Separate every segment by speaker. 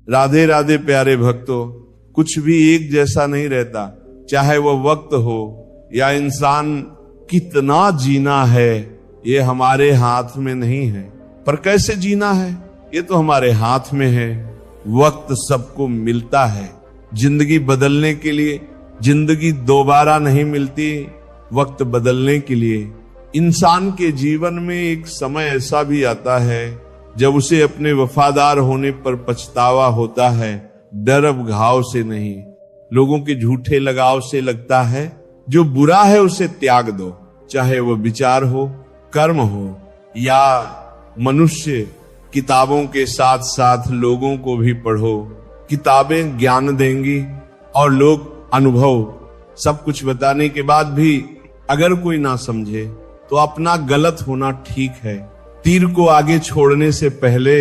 Speaker 1: राधे राधे प्यारे भक्तों, कुछ भी एक जैसा नहीं रहता, चाहे वो वक्त हो या इंसान कितना जीना है ये हमारे हाथ में नहीं है। पर कैसे जीना है ये तो हमारे हाथ में है। वक्त सबको मिलता है, जिंदगी बदलने के लिए। जिंदगी दोबारा नहीं मिलती, वक्त बदलने के लिए। इंसान के जीवन में एक समय ऐसा भी आता है जब उसे अपने वफादार होने पर पछतावा होता है, डर अब घाव से नहीं, लोगों के झूठे लगाव से लगता है। जो बुरा है उसे त्याग दो, चाहे वो विचार हो, कर्म हो या मनुष्य। किताबों के साथ साथ लोगों को भी पढ़ो। किताबें ज्ञान देंगी और लोग अनुभव। सब कुछ बताने के बाद भी अगर कोई ना समझे तो अपना गलत होना ठीक है। तीर को आगे छोड़ने से पहले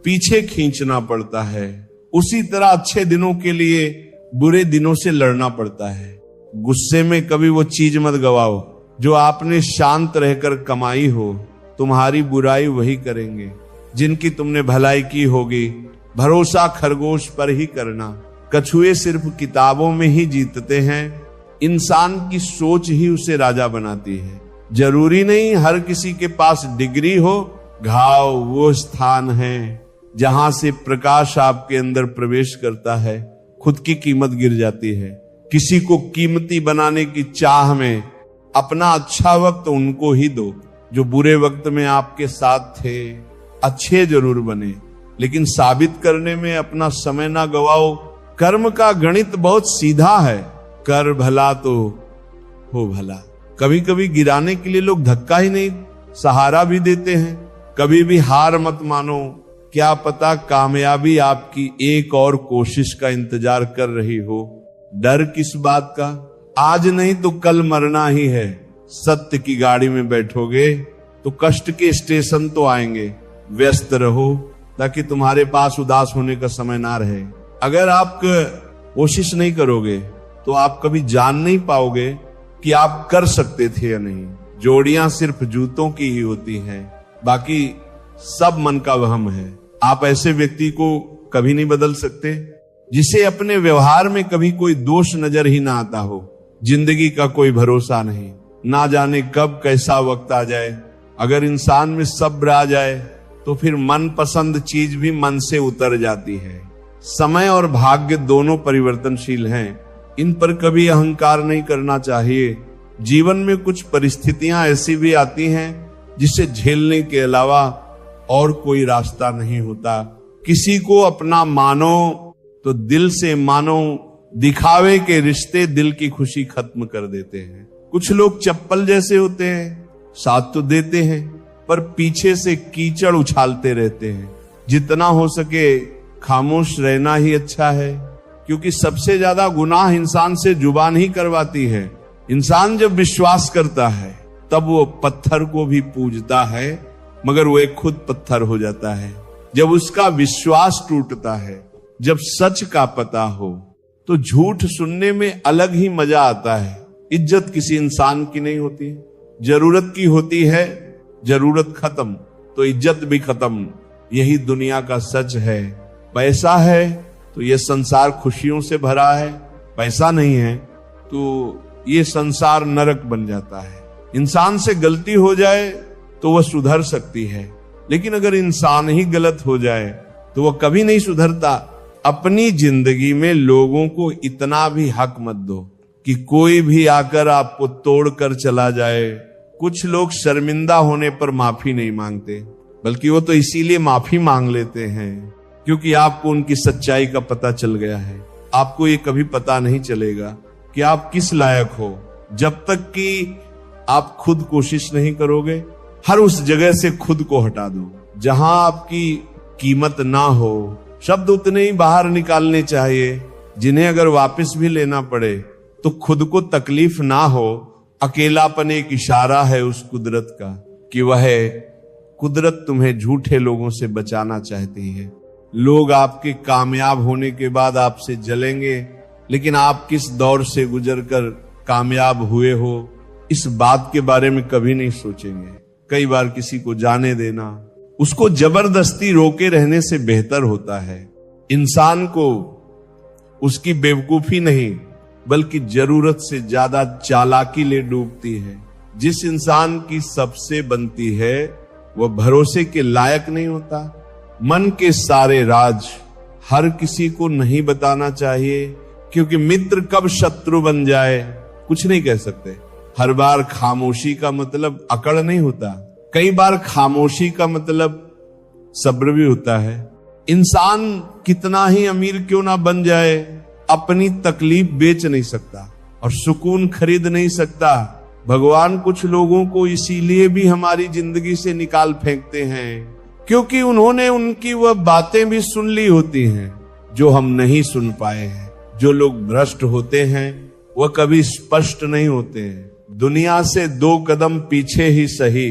Speaker 1: पीछे खींचना पड़ता है। उसी तरह अच्छे दिनों के लिए बुरे दिनों से लड़ना पड़ता है। गुस्से में कभी वो चीज मत गवाओ जो आपने शांत रहकर कमाई हो। तुम्हारी बुराई वही करेंगे जिनकी तुमने भलाई की होगी। भरोसा खरगोश पर ही करना, कछुए सिर्फ किताबों में ही जीतते हैं। इंसान की सोच ही उसे राजा बनाती है। जरूरी नहीं हर किसी के पास डिग्री हो। घाव वो स्थान है जहां से प्रकाश आपके अंदर प्रवेश करता है, खुद की कीमत गिर जाती है। किसी को कीमती बनाने की चाह में अपना अच्छा वक्त उनको ही दो जो बुरे वक्त में आपके साथ थे। अच्छे जरूर बने, लेकिन साबित करने में अपना समय ना गवाओ। कर्म का गणित बहुत सीधा है, कर भला तो हो भला। कभी कभी गिराने के लिए लोग धक्का ही नहीं, सहारा भी देते हैं। कभी भी हार मत मानो, क्या पता कामयाबी आपकी एक और कोशिश का इंतजार कर रही हो। डर किस बात का, आज नहीं तो कल मरना ही है। सत्य की गाड़ी में बैठोगे तो कष्ट के स्टेशन तो आएंगे। व्यस्त रहो ताकि तुम्हारे पास उदास होने का समय ना रहे। अगर आप कोशिश नहीं करोगे तो आप कभी जान नहीं पाओगे कि आप कर सकते थे या नहीं। जोड़ियां सिर्फ जूतों की ही होती हैं, बाकी सब मन का वहम है। आप ऐसे व्यक्ति को कभी नहीं बदल सकते जिसे अपने व्यवहार में कभी कोई दोष नजर ही ना आता हो। जिंदगी का कोई भरोसा नहीं, ना जाने कब कैसा वक्त आ जाए। अगर इंसान में सब्र आ जाए तो फिर मनपसंद चीज भी मन से उतर जाती है। समय और भाग्य दोनों परिवर्तनशील हैं, इन पर कभी अहंकार नहीं करना चाहिए। जीवन में कुछ परिस्थितियां ऐसी भी आती हैं जिसे झेलने के अलावा और कोई रास्ता नहीं होता। किसी को अपना मानो तो दिल से मानो। दिखावे के रिश्ते दिल की खुशी खत्म कर देते हैं। कुछ लोग चप्पल जैसे होते हैं, साथ तो देते हैं पर पीछे से कीचड़ उछालते रहते हैं। जितना हो सके खामोश रहना ही अच्छा है, क्योंकि सबसे ज्यादा गुनाह इंसान से जुबान ही करवाती है। इंसान जब विश्वास करता है तब वो पत्थर को भी पूजता है, मगर वो एक खुद पत्थर हो जाता है। जब उसका विश्वास टूटता है, जब सच का पता हो, तो झूठ सुनने में अलग ही मजा आता है। इज्जत किसी इंसान की नहीं होती, जरूरत की होती है। जरूरत खत्म तो इज्जत भी खत्म, यही दुनिया का सच है। पैसा है तो ये संसार खुशियों से भरा है, पैसा नहीं है तो ये संसार नरक बन जाता है। इंसान से गलती हो जाए तो वह सुधर सकती है, लेकिन अगर इंसान ही गलत हो जाए तो वह कभी नहीं सुधरता। अपनी जिंदगी में लोगों को इतना भी हक मत दो कि कोई भी आकर आपको तोड़कर चला जाए। कुछ लोग शर्मिंदा होने पर माफी नहीं मांगते, बल्कि वो तो इसीलिए माफी मांग लेते हैं क्योंकि आपको उनकी सच्चाई का पता चल गया है। आपको ये कभी पता नहीं चलेगा कि आप किस लायक हो जब तक कि आप खुद कोशिश नहीं करोगे। हर उस जगह से खुद को हटा दो जहां आपकी कीमत ना हो। शब्द उतने ही बाहर निकालने चाहिए जिन्हें अगर वापस भी लेना पड़े तो खुद को तकलीफ ना हो। अकेलापन एक इशारा है उस कुदरत का कि वह कुदरत तुम्हें झूठे लोगों से बचाना चाहती है। लोग आपके कामयाब होने के बाद आपसे जलेंगे, लेकिन आप किस दौर से गुजरकर कामयाब हुए हो इस बात के बारे में कभी नहीं सोचेंगे। कई बार किसी को जाने देना, उसको जबरदस्ती रोके रहने से बेहतर होता है। इंसान को उसकी बेवकूफी नहीं बल्कि जरूरत से ज्यादा चालाकी ले डूबती है। जिस इंसान की सबसे बनती है वह भरोसे के लायक नहीं होता। मन के सारे राज हर किसी को नहीं बताना चाहिए, क्योंकि मित्र कब शत्रु बन जाए कुछ नहीं कह सकते। हर बार खामोशी का मतलब अकड़ नहीं होता, कई बार खामोशी का मतलब सब्र भी होता है। इंसान कितना ही अमीर क्यों ना बन जाए, अपनी तकलीफ बेच नहीं सकता और सुकून खरीद नहीं सकता। भगवान कुछ लोगों को इसीलिए भी हमारी जिंदगी से निकाल फेंकते हैं क्योंकि उन्होंने उनकी वह बातें भी सुन ली होती हैं जो हम नहीं सुन पाए हैं। जो लोग भ्रष्ट होते हैं वह कभी स्पष्ट नहीं होते हैं। दुनिया से 2 कदम पीछे ही सही